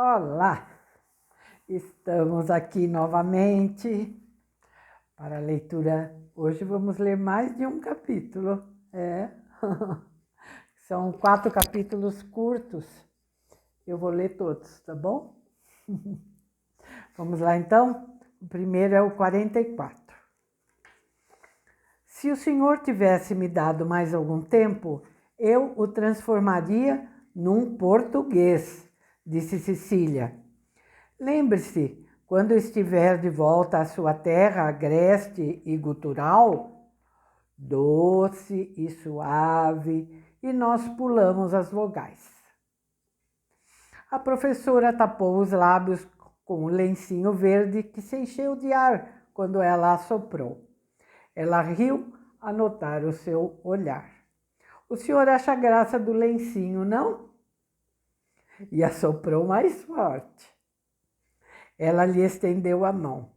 Olá, estamos aqui novamente para a leitura. Hoje vamos ler mais de um capítulo. São 4 capítulos curtos. Eu vou ler todos, tá bom? Vamos lá então? O primeiro é o 44. Se o Senhor tivesse me dado mais algum tempo, eu o transformaria num português, disse Cecília. Lembre-se, quando estiver de volta à sua terra agreste e gutural, doce e suave, e nós pulamos as vogais. A professora tapou os lábios com um lencinho verde que se encheu de ar quando ela assoprou. Ela riu a notar o seu olhar. O senhor acha graça do lencinho, não? E assoprou mais forte. Ela lhe estendeu a mão.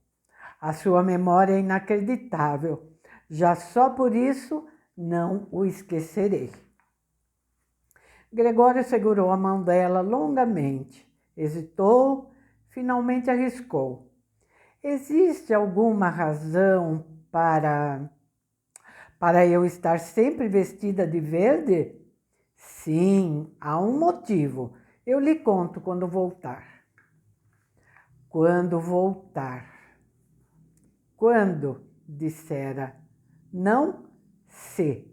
A sua memória é inacreditável. Já só por isso não o esquecerei. Gregório segurou a mão dela longamente. Hesitou, finalmente arriscou. Existe alguma razão para eu estar sempre vestida de verde? Sim, há um motivo. Eu lhe conto quando voltar. Quando voltar. Quando, dissera, não se.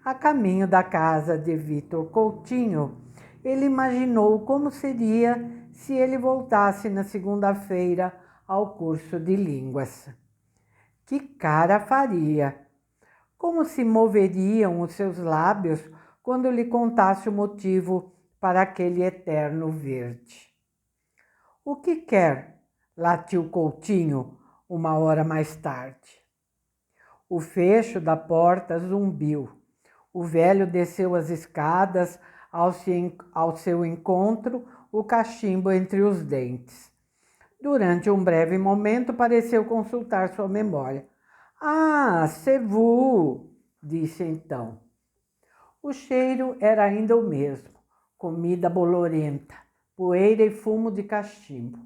A caminho da casa de Vitor Coutinho, ele imaginou como seria se ele voltasse na segunda-feira ao curso de línguas. Que cara faria? Como se moveriam os seus lábios quando lhe contasse o motivo para aquele eterno verde? O que quer? Latiu Coutinho, uma hora mais tarde. O fecho da porta zumbiu. O velho desceu as escadas, ao seu encontro, o cachimbo entre os dentes. Durante um breve momento, pareceu consultar sua memória. Ah, c'est vous, disse então. O cheiro era ainda o mesmo, comida bolorenta, poeira e fumo de cachimbo.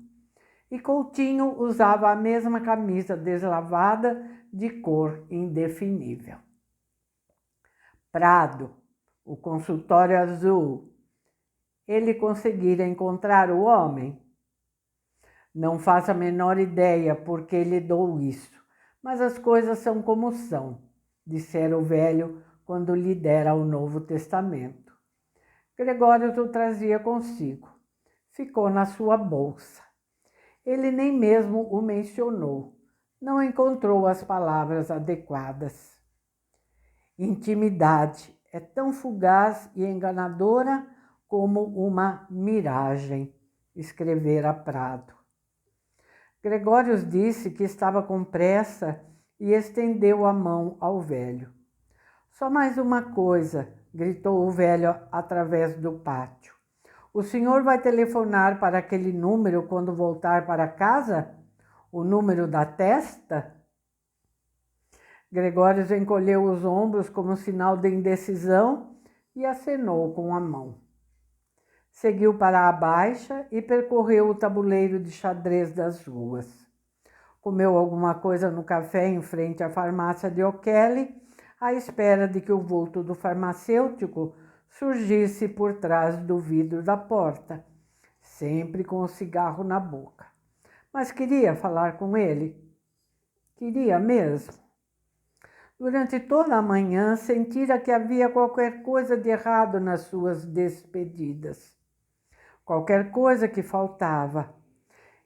E Coutinho usava a mesma camisa deslavada de cor indefinível. Prado, o consultório azul. Ele conseguira encontrar o homem? Não faço a menor ideia por que lhe dou isso, mas as coisas são como são, dissera o velho quando lhe dera o Novo Testamento. Gregório o trazia consigo. Ficou na sua bolsa. Ele nem mesmo o mencionou. Não encontrou as palavras adequadas. Intimidade é tão fugaz e enganadora como uma miragem, escrevera Prado. Gregório disse que estava com pressa e estendeu a mão ao velho. Só mais uma coisa, gritou o velho através do pátio. O senhor vai telefonar para aquele número quando voltar para casa? O número da testa? Gregório encolheu os ombros como sinal de indecisão e acenou com a mão. Seguiu para a baixa e percorreu o tabuleiro de xadrez das ruas. Comeu alguma coisa no café em frente à farmácia de O'Kelly, à espera de que o vulto do farmacêutico surgisse por trás do vidro da porta, sempre com o cigarro na boca. Mas queria falar com ele. Queria mesmo. Durante toda a manhã, sentira que havia qualquer coisa de errado nas suas despedidas. Qualquer coisa que faltava.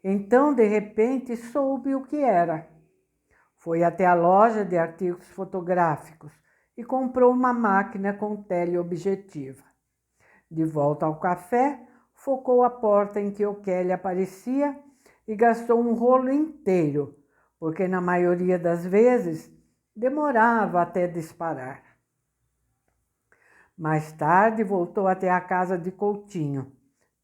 Então, de repente, soube o que era. Foi até a loja de artigos fotográficos e comprou uma máquina com teleobjetiva. De volta ao café, focou a porta em que O'Kelly aparecia e gastou um rolo inteiro, porque na maioria das vezes demorava até disparar. Mais tarde voltou até a casa de Coutinho,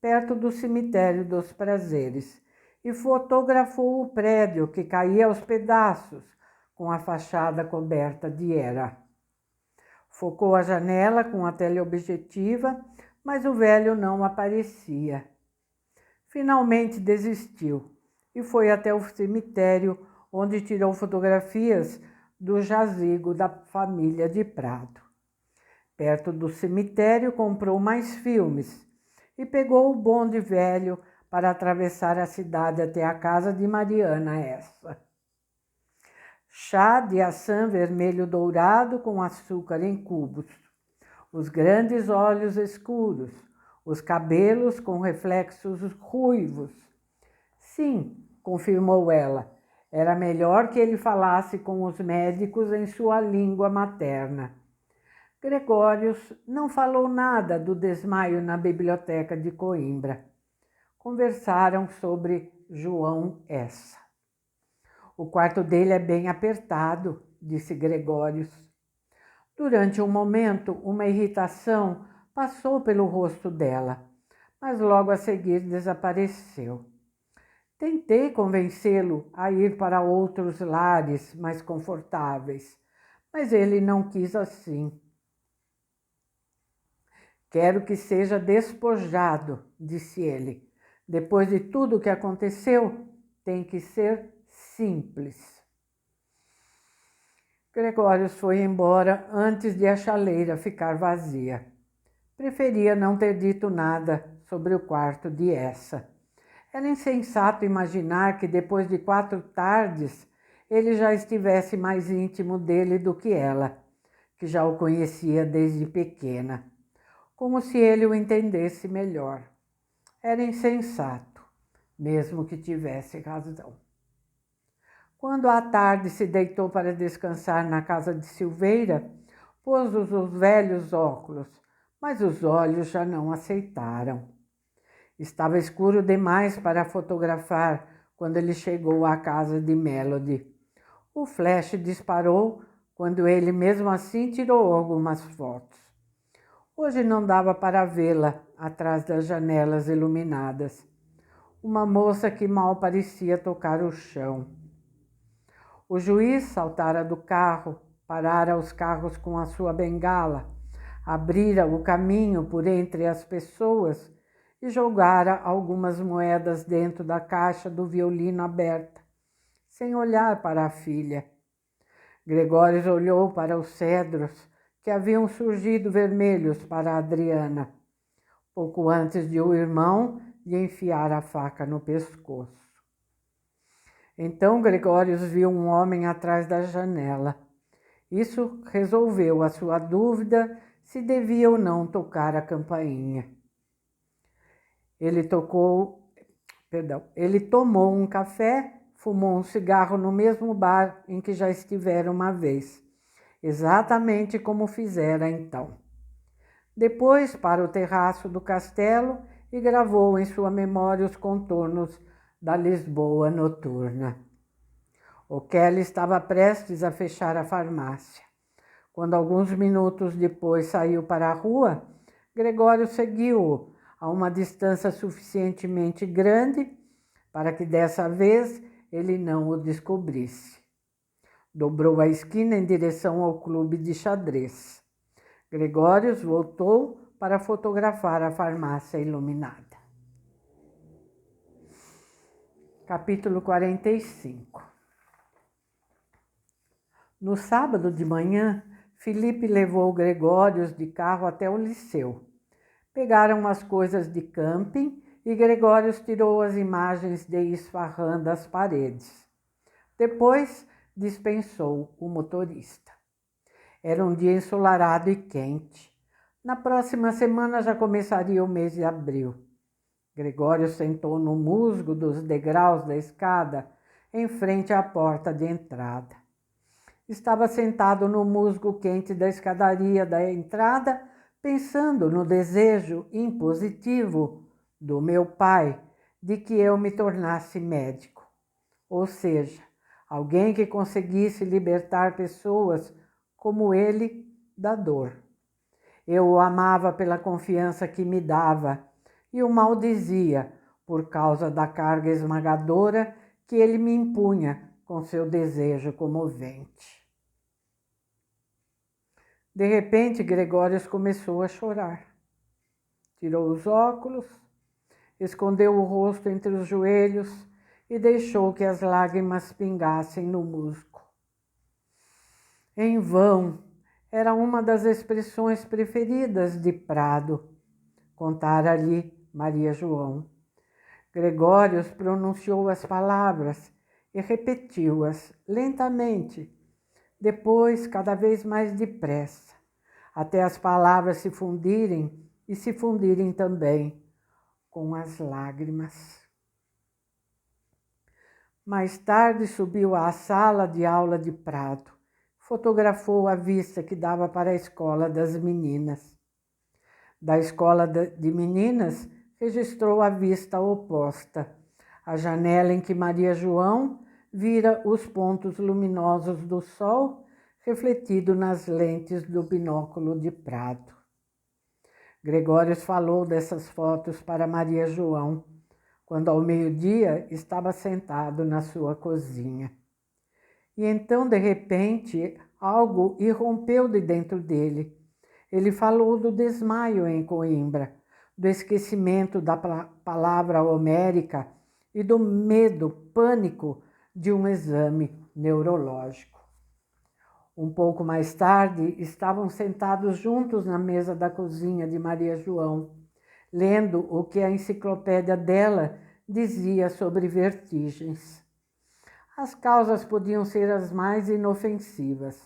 perto do cemitério dos Prazeres, e fotografou o prédio que caía aos pedaços, com a fachada coberta de era. Focou a janela com a teleobjetiva, mas o velho não aparecia. Finalmente desistiu e foi até o cemitério, onde tirou fotografias do jazigo da família de Prado. Perto do cemitério, comprou mais filmes e pegou o bonde velho para atravessar a cidade até a casa de Mariana essa. Chá de assam vermelho dourado com açúcar em cubos, os grandes olhos escuros, os cabelos com reflexos ruivos. Sim, confirmou ela, era melhor que ele falasse com os médicos em sua língua materna. Gregórios não falou nada do desmaio na biblioteca de Coimbra. Conversaram sobre João essa. O quarto dele é bem apertado, disse Gregórios. Durante um momento, uma irritação passou pelo rosto dela, mas logo a seguir desapareceu. Tentei convencê-lo a ir para outros lares mais confortáveis, mas ele não quis assim. Quero que seja despojado, disse ele. Depois de tudo o que aconteceu, tem que ser simples. Gregórios foi embora antes de a chaleira ficar vazia. Preferia não ter dito nada sobre o quarto de essa. Era insensato imaginar que depois de 4 tardes ele já estivesse mais íntimo dele do que ela, que já o conhecia desde pequena, como se ele o entendesse melhor. Era insensato, mesmo que tivesse razão. Quando à tarde se deitou para descansar na casa de Silveira, pôs os velhos óculos, mas os olhos já não aceitaram. Estava escuro demais para fotografar quando ele chegou à casa de Melody. O flash disparou quando ele mesmo assim tirou algumas fotos. Hoje não dava para vê-la atrás das janelas iluminadas. Uma moça que mal parecia tocar o chão. O juiz saltara do carro, parara os carros com a sua bengala, abrira o caminho por entre as pessoas e jogara algumas moedas dentro da caixa do violino aberta, sem olhar para a filha. Gregórios olhou para os cedros que haviam surgido vermelhos para Adriana, pouco antes de o irmão lhe enfiar a faca no pescoço. Então Gregórios viu um homem atrás da janela. Isso resolveu a sua dúvida se devia ou não tocar a campainha. Ele tomou um café, fumou um cigarro no mesmo bar em que já estivera uma vez, exatamente como fizera então. Depois para o terraço do castelo e gravou em sua memória os contornos da Lisboa noturna. O Kelly estava prestes a fechar a farmácia. Quando alguns minutos depois saiu para a rua, Gregório seguiu-o a uma distância suficientemente grande para que dessa vez ele não o descobrisse. Dobrou a esquina em direção ao clube de xadrez. Gregórios voltou para fotografar a farmácia iluminada. Capítulo 45. No sábado de manhã, Felipe levou Gregórios de carro até o liceu. Pegaram as coisas de camping e Gregórios tirou as imagens de Isfahan das paredes. Depois dispensou o motorista. Era um dia ensolarado e quente. Na próxima semana já começaria o mês de abril. Gregório sentou no musgo dos degraus da escada, em frente à porta de entrada. Estava sentado no musgo quente da escadaria da entrada, pensando no desejo impositivo do meu pai de que eu me tornasse médico. Ou seja, alguém que conseguisse libertar pessoas como ele da dor. Eu o amava pela confiança que me dava e o maldizia por causa da carga esmagadora que ele me impunha com seu desejo comovente. De repente, Gregórios começou a chorar. Tirou os óculos, escondeu o rosto entre os joelhos e deixou que as lágrimas pingassem no musgo. Em vão, era uma das expressões preferidas de Prado, contara-lhe Maria João. Gregórios pronunciou as palavras e repetiu-as lentamente, depois cada vez mais depressa, até as palavras se fundirem e se fundirem também com as lágrimas. Mais tarde subiu à sala de aula de Prado, fotografou a vista que dava para a escola das meninas. Da escola de meninas, registrou a vista oposta, a janela em que Maria João vira os pontos luminosos do sol refletido nas lentes do binóculo de Prado. Gregórios falou dessas fotos para Maria João, quando ao meio-dia estava sentado na sua cozinha. E então, de repente, algo irrompeu de dentro dele. Ele falou do desmaio em Coimbra, do esquecimento da palavra homérica e do medo, pânico de um exame neurológico. Um pouco mais tarde, estavam sentados juntos na mesa da cozinha de Maria João, lendo o que a enciclopédia dela dizia sobre vertigens. As causas podiam ser as mais inofensivas.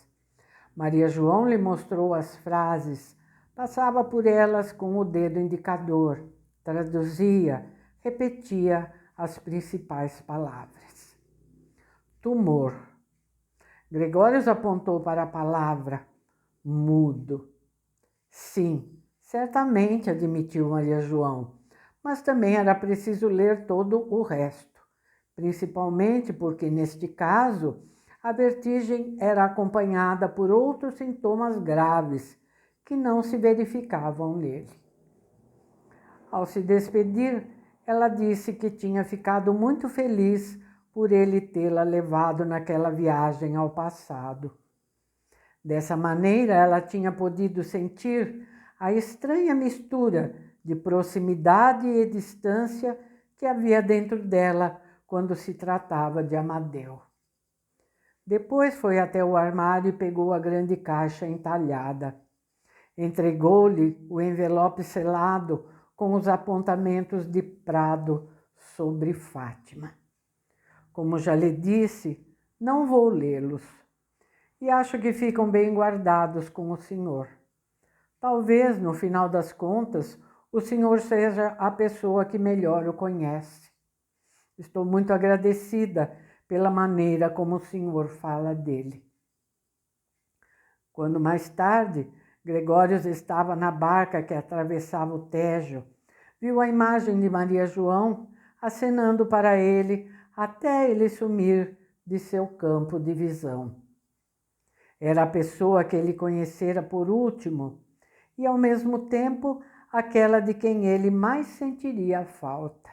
Maria João lhe mostrou as frases, passava por elas com o dedo indicador, traduzia, repetia as principais palavras. Tumor. Gregórios apontou para a palavra mudo. Sim, certamente, admitiu Maria João, mas também era preciso ler todo o resto, principalmente porque, neste caso, a vertigem era acompanhada por outros sintomas graves que não se verificavam nele. Ao se despedir, ela disse que tinha ficado muito feliz por ele tê-la levado naquela viagem ao passado. Dessa maneira, ela tinha podido sentir a estranha mistura de proximidade e distância que havia dentro dela quando se tratava de Amadeu. Depois foi até o armário e pegou a grande caixa entalhada. Entregou-lhe o envelope selado com os apontamentos de Prado sobre Fátima. Como já lhe disse, não vou lê-los, e acho que ficam bem guardados com o senhor. Talvez, no final das contas, o senhor seja a pessoa que melhor o conhece. Estou muito agradecida pela maneira como o senhor fala dele. Quando mais tarde, Gregórios estava na barca que atravessava o Tejo, viu a imagem de Maria João acenando para ele até ele sumir de seu campo de visão. Era a pessoa que ele conhecera por último e, ao mesmo tempo, aquela de quem ele mais sentiria a falta.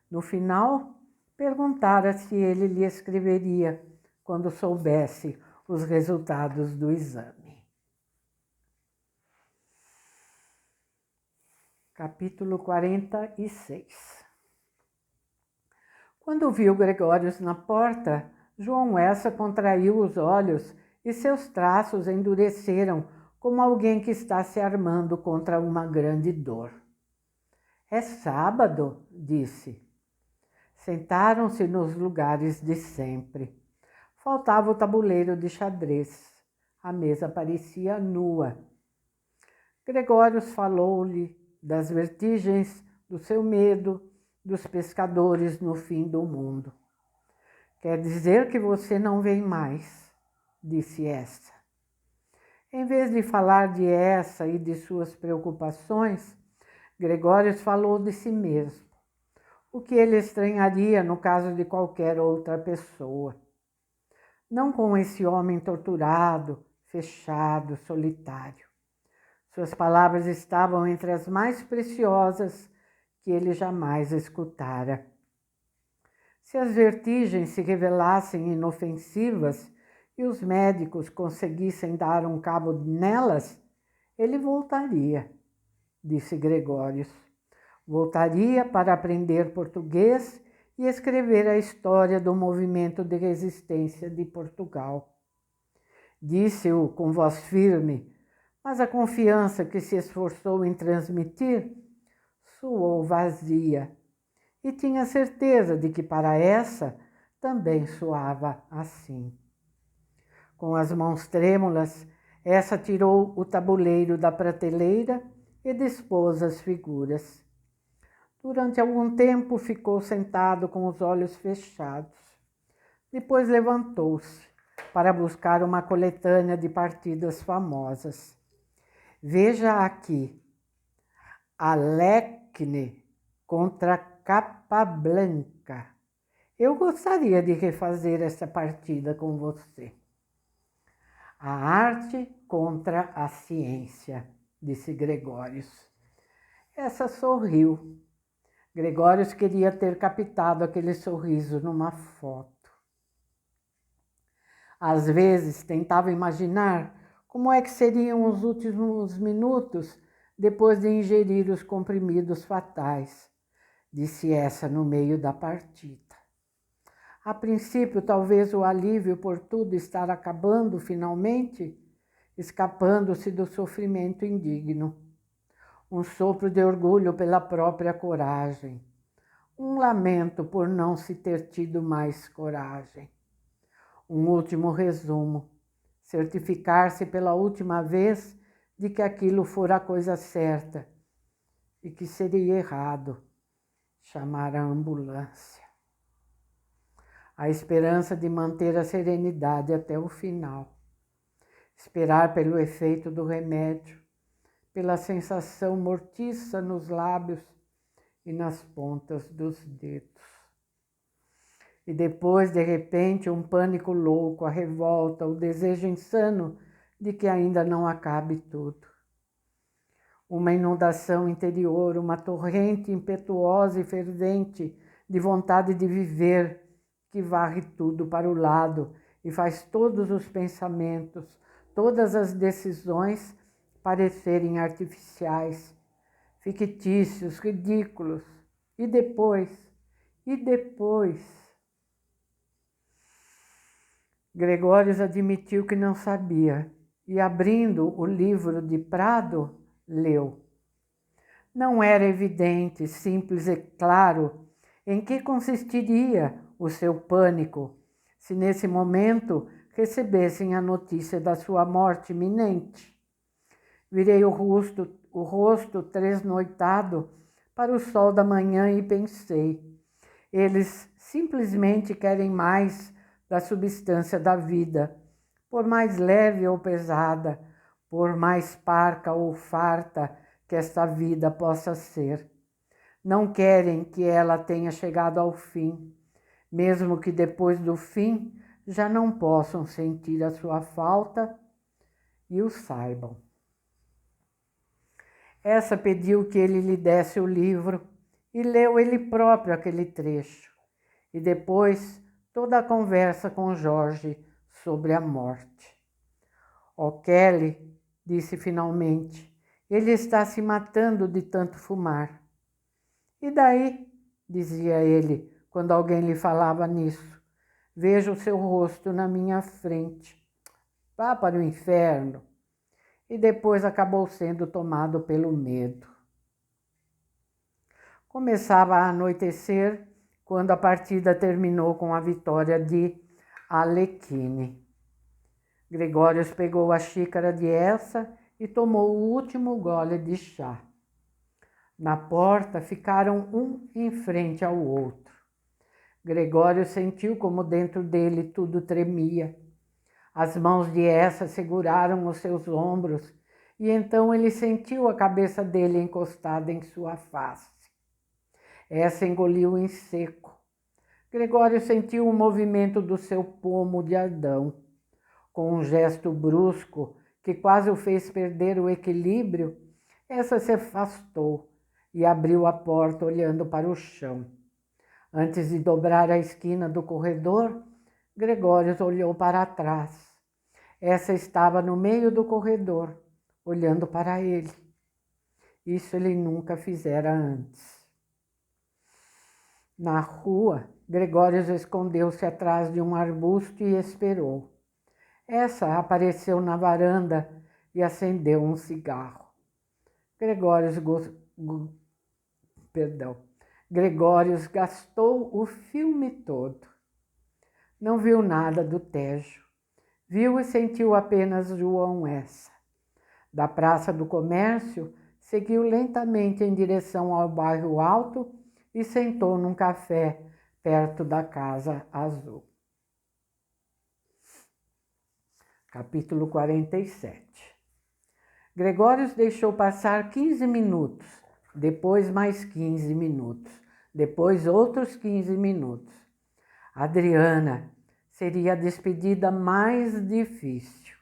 No final, perguntara se ele lhe escreveria quando soubesse os resultados do exame. Capítulo 46. Quando viu Gregórios na porta, João Essa contraiu os olhos e seus traços endureceram como alguém que está se armando contra uma grande dor. É sábado, disse. Sentaram-se nos lugares de sempre. Faltava o tabuleiro de xadrez. A mesa parecia nua. Gregórios falou-lhe das vertigens, do seu medo, dos pescadores no fim do mundo. Quer dizer que você não vem mais, disse essa. Em vez de falar de essa e de suas preocupações, Gregórios falou de si mesmo, o que ele estranharia no caso de qualquer outra pessoa. Não com esse homem torturado, fechado, solitário. Suas palavras estavam entre as mais preciosas que ele jamais escutara. Se as vertigens se revelassem inofensivas e os médicos conseguissem dar um cabo nelas, ele voltaria. disse Gregórios. Voltaria para aprender português e escrever a história do movimento de resistência de Portugal. Disse-o com voz firme, mas a confiança que se esforçou em transmitir soou vazia, e tinha certeza de que para essa também soava assim. Com as mãos trêmulas, essa tirou o tabuleiro da prateleira e dispôs as figuras. Durante algum tempo ficou sentado com os olhos fechados. Depois levantou-se para buscar uma coletânea de partidas famosas. Veja aqui, Alecne contra Capablanca. Eu gostaria de refazer essa partida com você. A arte contra a ciência, disse Gregórios. Essa sorriu. Gregórios queria ter captado aquele sorriso numa foto. Às vezes tentava imaginar como é que seriam os últimos minutos depois de ingerir os comprimidos fatais, disse essa no meio da partida. A princípio, talvez o alívio por tudo estar acabando finalmente, escapando-se do sofrimento indigno. Um sopro de orgulho pela própria coragem. Um lamento por não se ter tido mais coragem. Um último resumo. Certificar-se pela última vez de que aquilo fora a coisa certa e que seria errado. Chamar a ambulância. A esperança de manter a serenidade até o final. Esperar pelo efeito do remédio, pela sensação mortiça nos lábios e nas pontas dos dedos. E depois, de repente, um pânico louco, a revolta, o desejo insano de que ainda não acabe tudo. Uma inundação interior, uma torrente impetuosa e fervente de vontade de viver, que varre tudo para o lado e faz todos os pensamentos, todas as decisões parecerem artificiais, fictícios, ridículos. E depois? Gregórios admitiu que não sabia e, abrindo o livro de Prado, leu. Não era evidente, simples e claro em que consistiria o seu pânico se nesse momento recebessem a notícia da sua morte iminente. Virei o rosto tresnoitado para o sol da manhã e pensei, eles simplesmente querem mais da substância da vida, por mais leve ou pesada, por mais parca ou farta que esta vida possa ser. Não querem que ela tenha chegado ao fim, mesmo que depois do fim já não possam sentir a sua falta e o saibam. Essa pediu que ele lhe desse o livro e leu ele próprio aquele trecho. E depois toda a conversa com Jorge sobre a morte. Kelly, disse finalmente, ele está se matando de tanto fumar. E daí, dizia ele, quando alguém lhe falava nisso, vejo o seu rosto na minha frente. Vá para o inferno. E depois acabou sendo tomado pelo medo. Começava a anoitecer quando a partida terminou com a vitória de Alecquine. Gregórios pegou a xícara de Elsa e tomou o último gole de chá. Na porta ficaram um em frente ao outro. Gregório sentiu como dentro dele tudo tremia. As mãos de Elsa seguraram os seus ombros e então ele sentiu a cabeça dele encostada em sua face. Elsa engoliu em seco. Gregório sentiu o movimento do seu pomo de Adão. Com um gesto brusco que quase o fez perder o equilíbrio, Elsa se afastou e abriu a porta olhando para o chão. Antes de dobrar a esquina do corredor, Gregório olhou para trás. Essa estava no meio do corredor, olhando para ele. Isso ele nunca fizera antes. Na rua, Gregórios escondeu-se atrás de um arbusto e esperou. Essa apareceu na varanda e acendeu um cigarro. Gregórios gastou o filme todo. Não viu nada do Tejo. Viu e sentiu apenas João Essa. Da Praça do Comércio, seguiu lentamente em direção ao bairro Alto e sentou num café perto da Casa Azul. Capítulo 47. Gregórios deixou passar 15 minutos, depois mais 15 minutos, depois outros 15 minutos. Adriana seria a despedida mais difícil.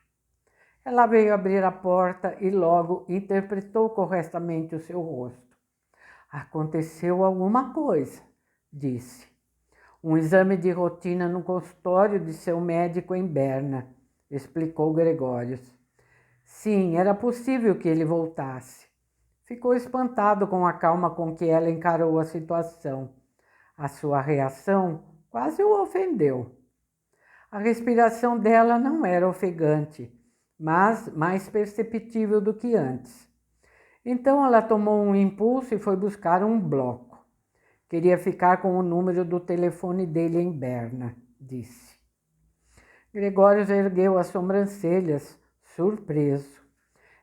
Ela veio abrir a porta e logo interpretou corretamente o seu rosto. Aconteceu alguma coisa, disse. Um exame de rotina no consultório de seu médico em Berna, explicou Gregórios. Sim, era possível que ele voltasse. Ficou espantado com a calma com que ela encarou a situação. A sua reação quase o ofendeu. A respiração dela não era ofegante, mas mais perceptível do que antes. Então ela tomou um impulso e foi buscar um bloco. Queria ficar com o número do telefone dele em Berna, disse. Gregórios ergueu as sobrancelhas, surpreso.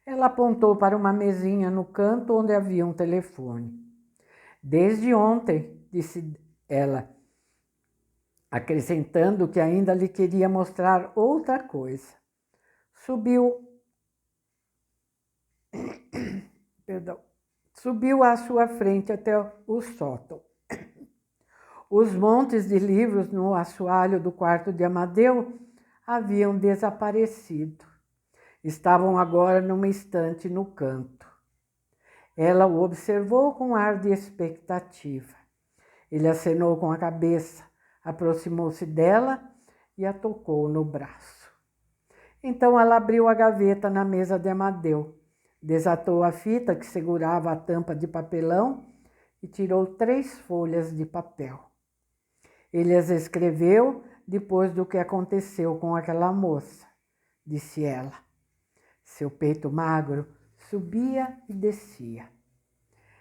Ela apontou para uma mesinha no canto onde havia um telefone. Desde ontem, disse ela, acrescentando que ainda lhe queria mostrar outra coisa. Subiu à sua frente até o sótão. Os montes de livros no assoalho do quarto de Amadeu haviam desaparecido. Estavam agora numa estante no canto. Ela o observou com ar de expectativa. Ele acenou com a cabeça, aproximou-se dela e a tocou no braço. Então ela abriu a gaveta na mesa de Amadeu, desatou a fita que segurava a tampa de papelão e tirou 3 folhas de papel. Ele as escreveu depois do que aconteceu com aquela moça, disse ela. Seu peito magro subia e descia.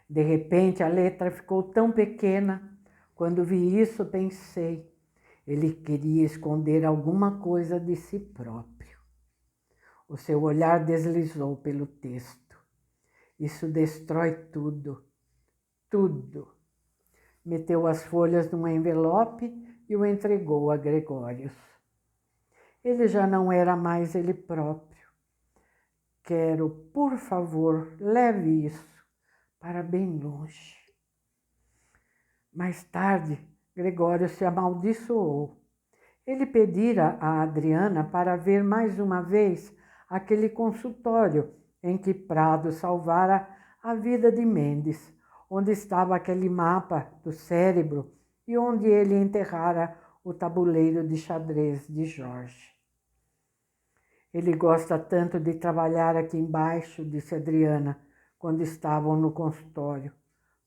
De repente a letra ficou tão pequena. Quando vi isso, pensei, ele queria esconder alguma coisa de si próprio. O seu olhar deslizou pelo texto. Isso destrói tudo, tudo. Meteu as folhas num envelope e o entregou a Gregórios. Ele já não era mais ele próprio. Quero, por favor, leve isso para bem longe. Mais tarde, Gregório se amaldiçoou. Ele pedira a Adriana para ver mais uma vez aquele consultório em que Prado salvara a vida de Mendes, onde estava aquele mapa do cérebro e onde ele enterrara o tabuleiro de xadrez de Jorge. Ele gosta tanto de trabalhar aqui embaixo, disse Adriana, quando estavam no consultório.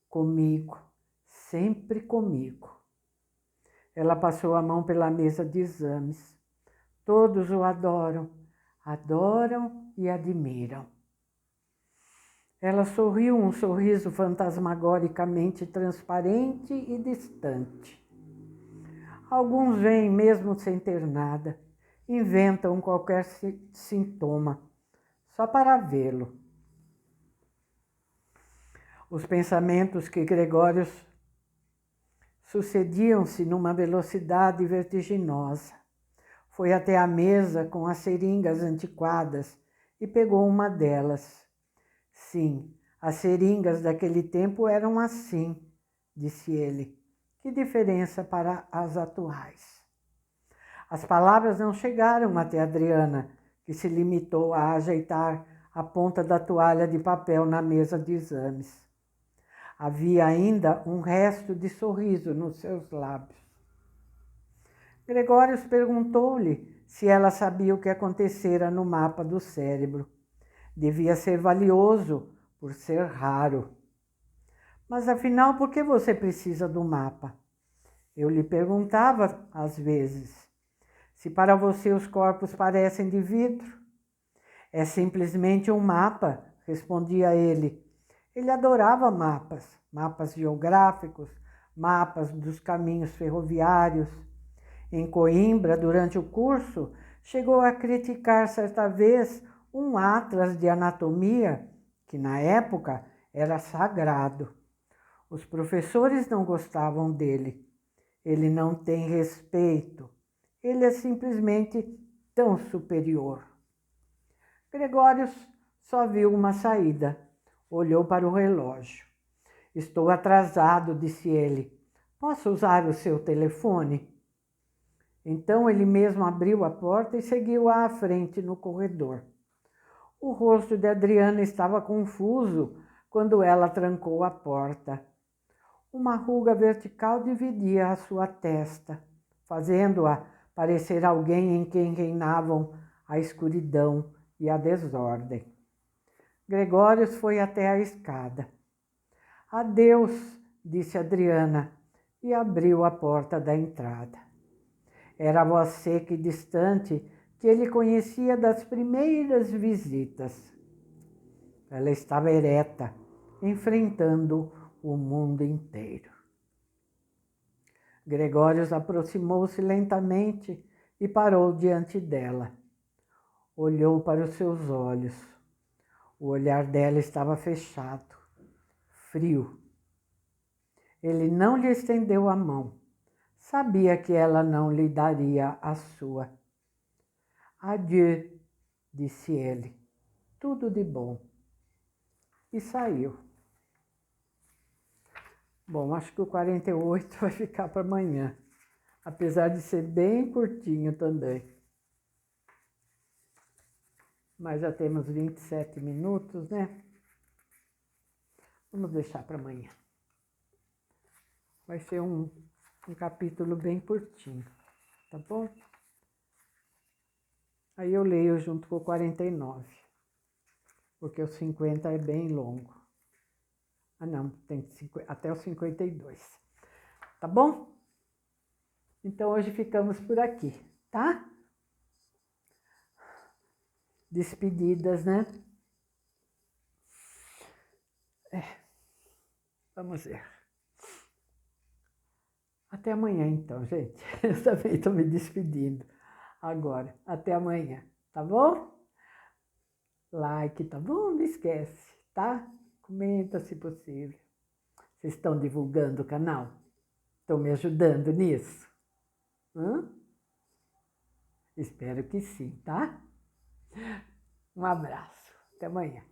Comigo, sempre comigo. Ela passou a mão pela mesa de exames. Todos o adoram, adoram e admiram. Ela sorriu um sorriso fantasmagoricamente transparente e distante. Alguns vêm mesmo sem ter nada, inventam qualquer sintoma, só para vê-lo. Os pensamentos que Gregórios sucediam-se numa velocidade vertiginosa. Foi até a mesa com as seringas antiquadas e pegou uma delas. Sim, as seringas daquele tempo eram assim, disse ele. Que diferença para as atuais? As palavras não chegaram até Adriana, que se limitou a ajeitar a ponta da toalha de papel na mesa de exames. Havia ainda um resto de sorriso nos seus lábios. Gregórios perguntou-lhe se ela sabia o que acontecera no mapa do cérebro. Devia ser valioso, por ser raro. Mas afinal, por que você precisa do mapa? Eu lhe perguntava às vezes. Se para você os corpos parecem de vidro. É simplesmente um mapa, respondia ele. Ele adorava mapas, mapas geográficos, mapas dos caminhos ferroviários. Em Coimbra, durante o curso, chegou a criticar certa vez um atlas de anatomia, que na época era sagrado. Os professores não gostavam dele. Ele não tem respeito. Ele é simplesmente tão superior. Gregórios só viu uma saída. Olhou para o relógio. Estou atrasado, disse ele. Posso usar o seu telefone? Então ele mesmo abriu a porta e seguiu à frente no corredor. O rosto de Adriana estava confuso quando ela trancou a porta. Uma ruga vertical dividia a sua testa, fazendo-a parecer alguém em quem reinavam a escuridão e a desordem. Gregórios foi até a escada. Adeus, disse Adriana, e abriu a porta da entrada. Era a voz seca e distante que ele conhecia das primeiras visitas. Ela estava ereta, enfrentando o mundo inteiro. Gregórios aproximou-se lentamente e parou diante dela. Olhou para os seus olhos. O olhar dela estava fechado, frio. Ele não lhe estendeu a mão. Sabia que ela não lhe daria a sua. Adieu, disse ele. Tudo de bom. E saiu. Bom, acho que o 48 vai ficar para amanhã. Apesar de ser bem curtinho também. Mas já temos 27 minutos, né? Vamos deixar para amanhã. Vai ser um capítulo bem curtinho, tá bom? Aí eu leio junto com o 49, porque o 50 é bem longo. Ah, não, tem até o 52, tá bom? Então hoje ficamos por aqui, tá? Despedidas, né? Vamos ver. Até amanhã, então, gente. Eu também estou me despedindo agora. Até amanhã, tá bom? Like, tá bom? Não esquece, tá? Comenta se possível. Vocês estão divulgando o canal? Estão me ajudando nisso? Espero que sim, tá? Um abraço. Até amanhã.